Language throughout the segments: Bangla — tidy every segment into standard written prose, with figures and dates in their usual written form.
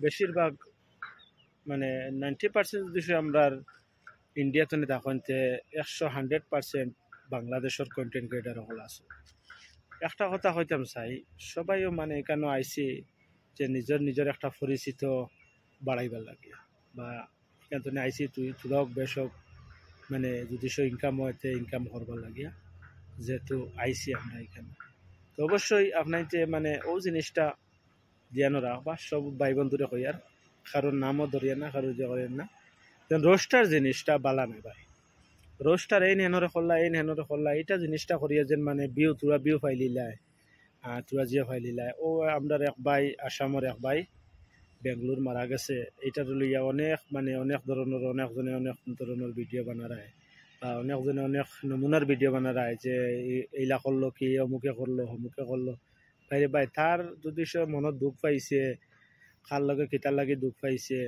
বেশিরভাগ মানে 90% যদি আমরা ইন্ডিয়াতে দেখুন 100% বাংলাদেশের কন্টেন্ট ক্রিয়েটার হল আছে। একটা কথা হইতাম চাই, সবাইও মানে এখানে আইসি যে নিজের নিজের একটা পরিচিত বাড়াইবার লাগে, বা এখানে আইসি তুই তুলক বেশক মানে যদি ইনকাম হইতে ইনকাম করবার লাগিয়া যেহেতু আইসি আমরা এখানে, তো অবশ্যই আপনাইতে মানে ও জিনিসটা ধ্যান রাখবা। সব ভাই বন্ধুরে কইয়ার, কারোর নামও ধরিয়া না, কারোর যে করেন না। রোস্টার জিনিসটা বালা নাই ভাই। রোস্টার এই হেনরে করলা এইটা জিনিসটা করিয়া যেন মানে তোরা বিউ ফাইলিলায়, তোরা জিয়া ফাইলিলায়। ও আমরা এক ভাই আসামর এক ভাই বেঙ্গলোর মারা গেছে, এটা লইয়া অনেক ধরনের অনেকজনে অনেক ধরনের ভিডিও বানারায়, বা অনেকজনে অনেক নমুনার ভিডিও বানারায় যে এইলা করলো কি অমুকে করলো। ভাইরে ভাই, তার যদি সে মনত দুঃখ পাইছে, কার লগে কিতার লাগে দুঃখ পাইছে,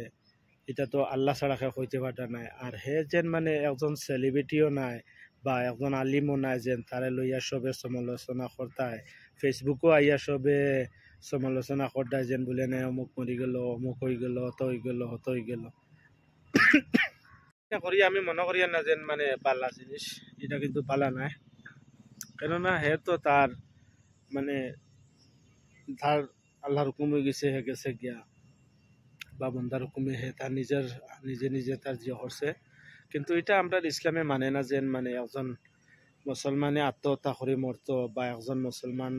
এটা তো আল্লাহ ছাড়া কেউ হইতে পারতা নাই। আর হে যেন মানে একজন সেলিব্রিটিও নাই বা একজন আলিমও নাই যেন তারে লইয়া সবে সমালোচনা করতায়, ফেসবুকও আইয়া সবে সমালোচনা করতায় যেন বলে না অমুক মরি গেল, অমুক হয়ে গেল, হত হয়ে গেল। এটা করি আমি মনে করি না যেন মানে পাল্লা জিনিস, এটা কিন্তু পালা নাই। কেননা হে তো তার মানে তার আল্লাহর হুকুম হয়ে গেছে, হে গেছে গিয়া, বা বন্দার হুকুমে হে তার নিজে তার জিয়া করছে। কিন্তু এটা আমরা ইসলামে মানে না যেন মানে একজন মুসলমানে আত্মহত্যা করে মরতো বা একজন মুসলমান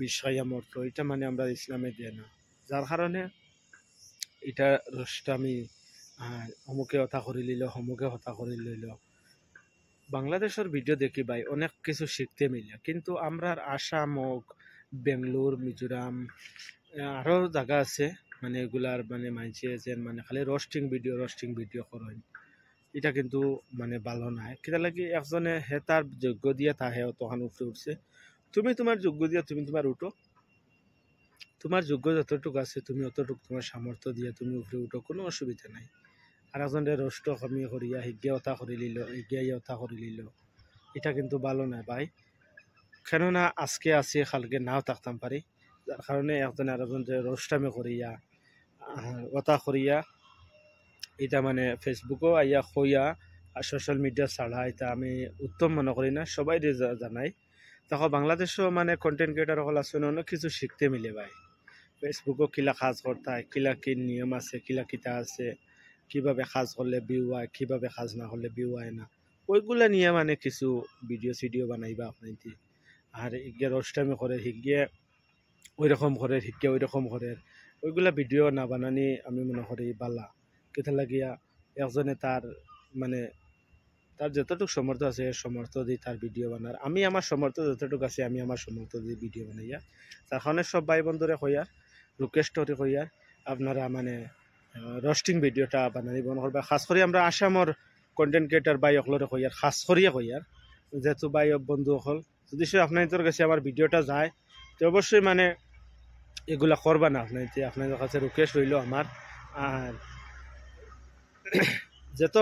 বিষয়া মরতো, এটা মানে আমরা ইসলামে দিয়ে না। যার কারণে এটা রোস্টামি, অমুকে হত্যা করে লিল, হমুকে হত্যা করে লইল। বাংলাদেশের ভিডিও দেখি ভাই অনেক কিছু শিখতে মিলে, কিন্তু আমরা আসাম হোক, বেঙ্গলোর, মিজোরাম, আরও জায়গা আছে মানে এগুলার মানে মানছে যেন মানে খালি রোস্টিং ভিডিও করেন, এটা কিন্তু মানে ভালো নাই। কেটা লাগি একজনে হে তার যোগ্য দিয়া তা হেও তখন উঠে উঠছে, তুমি তোমার যোগ্য দিয়া তুমি তোমার উঠো, তোমার যোগ্য যতটুকু আছে তুমি অতটুকু তোমার সামর্থ্য দিয়ে তুমি উপরে উঠো, কোনো অসুবিধা নাই। আর একজনের রষ্ট কমি করিয়া হিগিয়া অতা করে লিল, হিগিয়াই অতা করে লিল, এটা কিন্তু ভালো না ভাই। কেননা আজকে আছি কালকে নাও থাকতাম পারি, যার কারণে একজনে আর একজনের রোস্টামি করিয়া অতা করিয়া এটা মানে ফেসবুকও আইয়া হইয়া আর সোশ্যাল মিডিয়া ছাড়া এটা আমি উত্তম মনে করি না। সবাই জানাই তখন বাংলাদেশও মানে কন্টেন্ট ক্রিয়েটার হল আসলে অনেক কিছু শিখতে মিলে ভাই। ফেসবুকও কিলা কাজ করতে হয়, কিলা কি নিয়ম আছে, কিলা কিতা আছে, কিভাবে কাজ করলে ভিউ হয়, কিভাবে কাজ না করলে ভিউ হয় না, ওইগুলা নিয়ে মানে কিছু ভিডিও বানাইবা আপনার। আর হিগিয়ে রোস্টামি করে, হিগিয়ে ওই রকম করে ওইগুলা ভিডিও না বানানি আমি মনে করি বালা। কেথা লাগিয়া একজনে তার মানে তার যতটুকু সমর্থ আছে সমর্থ দিয়ে তার ভিডিও বানার, আমি আমার সমর্থ যতটুকু আছে আমি আমার সমর্থ দিয়ে ভিডিও বানাইয়া, তার কারণে সব ভাই বন্ধুরে কইয়ার রিকোয়েস্ট করে কইয়ার আপনারা মানে রোস্টিং ভিডিওটা বানানি মনে করবা। খাস করে আমরা আসামর কন্টেন্ট ক্রিয়েটার ভাই অকলরে কইয়ার, খাস করিয়া কইয়ার যেহেতু ভাই বন্ধু অকল যদি সে আপনাদের কাছে আমার ভিডিওটা যায়, তো অবশ্যই মানে এগুলা করবা না। আপনাদের কাছে রিকোয়েস্ট রইল আমার। আর যত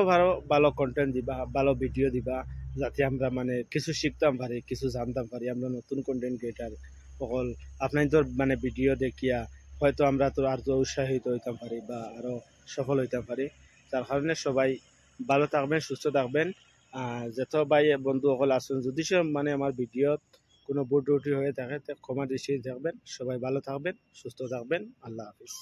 ভালো কন্টেন্ট দিবা, ভালো ভিডিও দিবা, যাতে আমরা মানে কিছু শিখতাম পারি, কিছু জানতাম পারি। আমরা নতুন কন্টেন্ট ক্রিয়েটার সকল আপনাদের মানে ভিডিও দেখিয়া হয়তো আমরা তো আর তো উৎসাহিত হইতাম পারি বা আরো সফল হইতাম পারি। তার কারণে সবাই ভালো থাকবেন, সুস্থ থাকবেন। যত ভাই বন্ধু সকল আসুন, যদি সে মানে আমার ভিডিওত কোনো ভুল ত্রুটি হয়ে থাকে ক্ষমা দৃষ্টি দেখবেন। সবাই ভালো থাকবেন, সুস্থ থাকবেন। আল্লাহ হাফিজ।